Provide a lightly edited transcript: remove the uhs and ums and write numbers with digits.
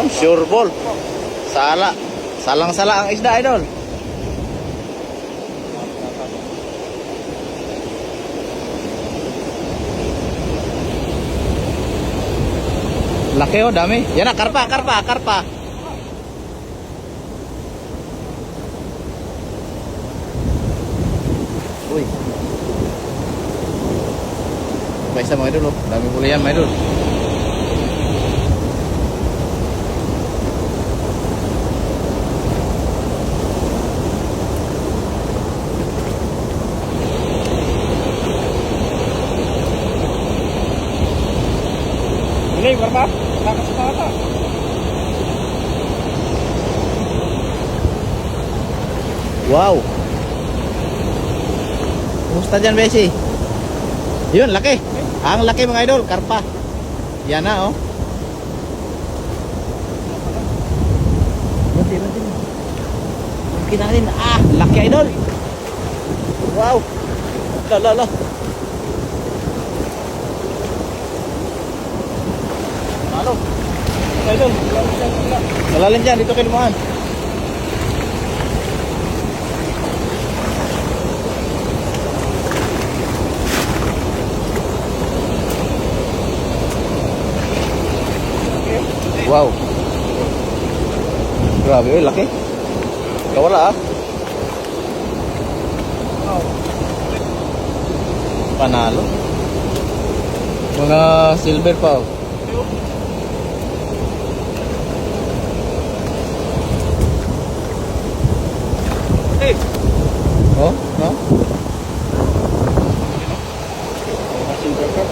Sure ball. Sala. Salang-sala ang isda, idol. Laki oh, dami. Yan na, karpa. Uy. Paisa mga idol oh. Dami pula yan mga idol. Ini berapa? Takas apa? Wow. Kumusta dyan, Besi? Yun, laki. Ang laki mga idol, karpa. Yan na, oh. Banti. Laki natin. Ah, laki idol. Wow. La. Halo. Idol, Malalim dyan, dito kayo lumahan. Wow. Grabe, oy, laki. Kawala ah. Panalo. Mga silver pa oh. Oh, no? silver cup.